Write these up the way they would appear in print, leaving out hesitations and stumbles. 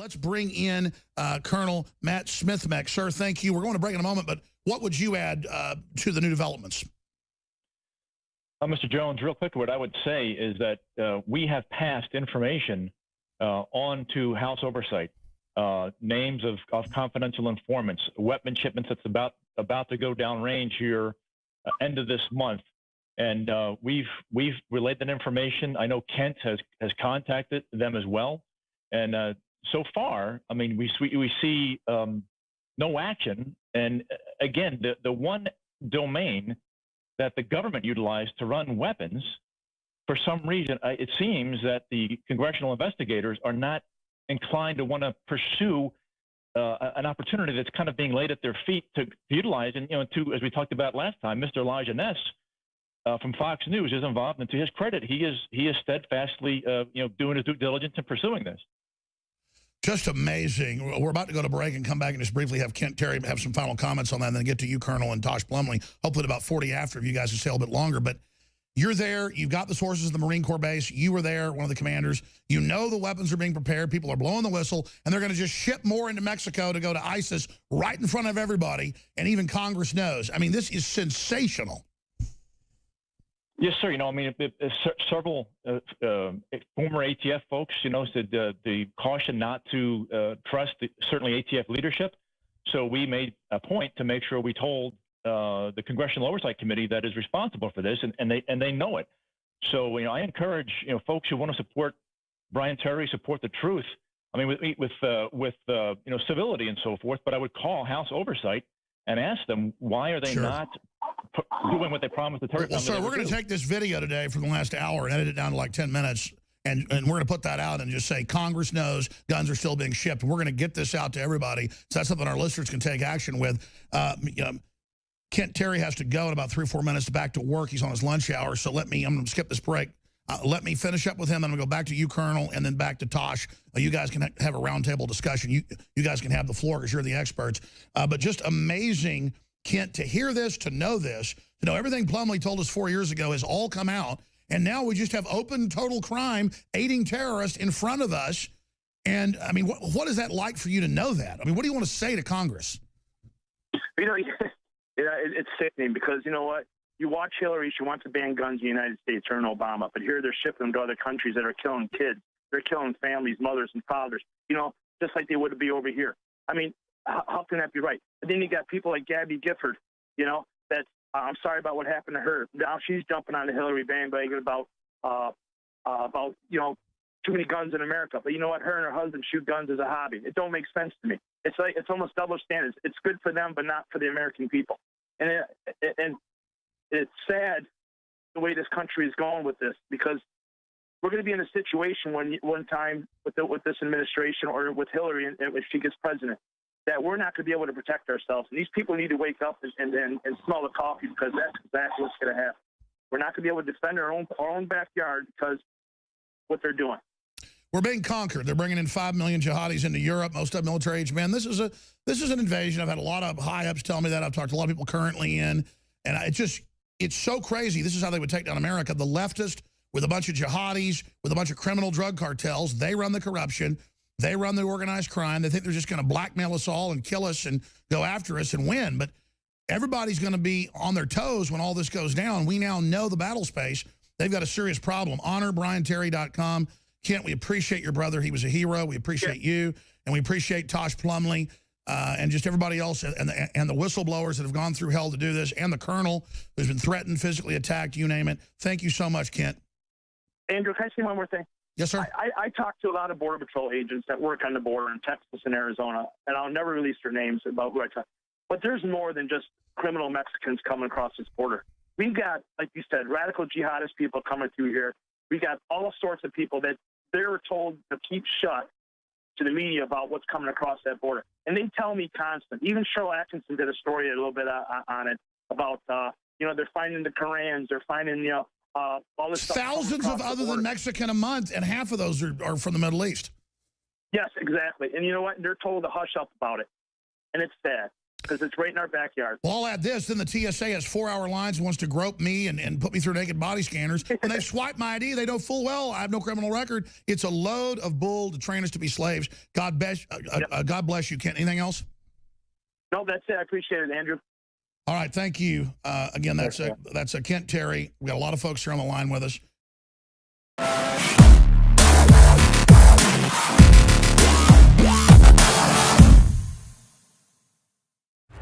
Let's bring in Colonel Matt Smithmeck. Sir, thank you. We're going to break in a moment, but what would you add to the new developments? Mr. Jones, real quick, what I would say is that we have passed information on to House Oversight, names of confidential informants, weapon shipments that's about to go downrange here end of this month. And we've relayed that information. I know Kent has contacted them as well. And so far, I mean, we see no action. And again, the one domain that the government utilized to run weapons, for some reason, it seems that the congressional investigators are not inclined to want to pursue an opportunity that's kind of being laid at their feet to utilize. And, as we talked about last time, Mr. Elijah Ness from Fox News is involved. And to his credit, he is steadfastly, doing his due diligence and pursuing this. Just amazing. We're about to go to break and come back and just briefly have Kent Terry have some final comments on that and then get to you, Colonel, and Tosh Plumley. Hopefully about 40 after if you guys will stay a little bit longer. But you're there. You've got the sources of the Marine Corps base. You were there, one of the commanders. You know the weapons are being prepared. People are blowing the whistle, and they're going to just ship more into Mexico to go to ISIS right in front of everybody, and even Congress knows. I mean, this is sensational. Yes, sir. Several former ATF folks, said the caution not to trust certainly ATF leadership. So we made a point to make sure we told the Congressional Oversight Committee that is responsible for this, and they know it. So I encourage folks who want to support Brian Terry, support the truth. I mean, with civility and so forth. But I would call House Oversight and ask them, why are they not doing what they promised the Terry family? Well, sir, we're going to take this video today from the last hour and edit it down to like 10 minutes. And we're going to put that out and just say Congress knows guns are still being shipped. We're going to get this out to everybody. So that's something our listeners can take action with. Kent Terry has to go in about 3 or 4 minutes back to work. He's on his lunch hour. So I'm going to skip this break. Let me finish up with him. I'm going to go back to you, Colonel, and then back to Tosh. You guys can have a roundtable discussion. You guys can have the floor because you're the experts. But just amazing, Kent, to hear this, to know this, to know everything Plumlee told us 4 years ago has all come out. And now we just have open total crime, aiding terrorists in front of us. And, I mean, what is that like for you to know that? I mean, what do you want to say to Congress? It's sickening because, you know what? You watch Hillary, she wants to ban guns in the United States, her and Obama. But here they're shipping them to other countries that are killing kids. They're killing families, mothers and fathers, just like they would be over here. I mean, how can that be right? And then you got people like Gabby Gifford, that's, I'm sorry about what happened to her. Now she's jumping on the Hillary bandwagon about too many guns in America. But you know what? Her and her husband shoot guns as a hobby. It don't make sense to me. It's like it's almost double standards. It's good for them, but not for the American people. And it's sad the way this country is going with this, because we're going to be in a situation one time with this administration or with Hillary, and if she gets president, that we're not going to be able to protect ourselves. And these people need to wake up and smell the coffee, because that's exactly what's going to happen. We're not going to be able to defend our own backyard because what they're doing. We're being conquered. They're bringing in 5 million jihadis into Europe, most of them military-age men. This is an invasion. I've had a lot of high-ups tell me that. I've talked to a lot of people currently in, and it's so crazy. This is how they would take down America. The leftist with a bunch of jihadis, with a bunch of criminal drug cartels. They run the corruption. They run the organized crime. They think they're just going to blackmail us all and kill us and go after us and win. But everybody's going to be on their toes when all this goes down. We now know the battle space. They've got a serious problem. HonorBrianTerry.com. Kent, we appreciate your brother. He was a hero. We appreciate you. And we appreciate Tosh Plumley and just everybody else and the whistleblowers that have gone through hell to do this, and the colonel who's been threatened, physically attacked, you name it. Thank you so much, Kent. Andrew, can I say one more thing? Yes, sir. I talked to a lot of Border Patrol agents that work on the border in Texas and Arizona, and I'll never release their names about who I talk. But there's more than just criminal Mexicans coming across this border. We've got, like you said, radical jihadist people coming through here. We got all sorts of people that they're told to keep shut to the media about what's coming across that border. And they tell me constant. Even Cheryl Atkinson did a story a little bit on it about, they're finding the Korans, they're finding, all this stuff. Thousands of other than Mexican a month, and half of those are from the Middle East. Yes, exactly. And you know what? They're told to hush up about it. And it's sad. because it's right in our backyard. Well, I'll add this. Then the TSA has 4-hour lines, wants to grope me and put me through naked body scanners. When they swipe my ID, they know full well I have no criminal record. It's a load of bull to train us to be slaves. God bless, God bless you, Kent. Anything else? No, that's it. I appreciate it, Andrew. All right, thank you. Again, that's a Kent Terry. We got a lot of folks here on the line with us.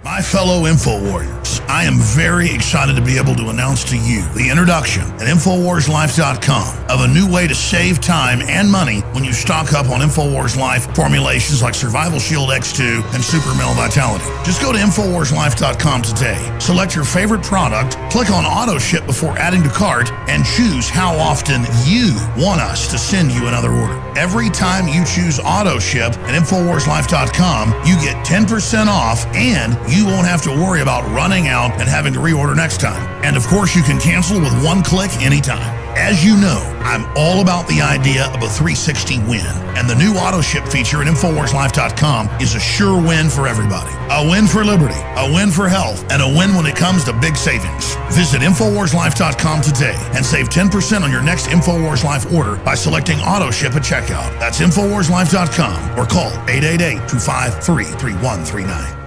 My fellow InfoWarriors, I am very excited to be able to announce to you the introduction at InfoWarsLife.com of a new way to save time and money when you stock up on InfoWars Life formulations like Survival Shield X2 and Super Male Vitality. Just go to InfoWarsLife.com today, select your favorite product, click on Auto Ship before adding to cart, and choose how often you want us to send you another order. Every time you choose Auto Ship at InfoWarsLife.com, you get 10% off and you won't have to worry about running out and having to reorder next time. And of course, you can cancel with one click anytime. As you know, I'm all about the idea of a 360 win, and the new auto ship feature at InfoWarsLife.com is a sure win for everybody. A win for liberty, a win for health, and a win when it comes to big savings. Visit InfoWarsLife.com today and save 10% on your next InfoWars Life order by selecting auto ship at checkout. That's InfoWarsLife.com or call 888-253-3139.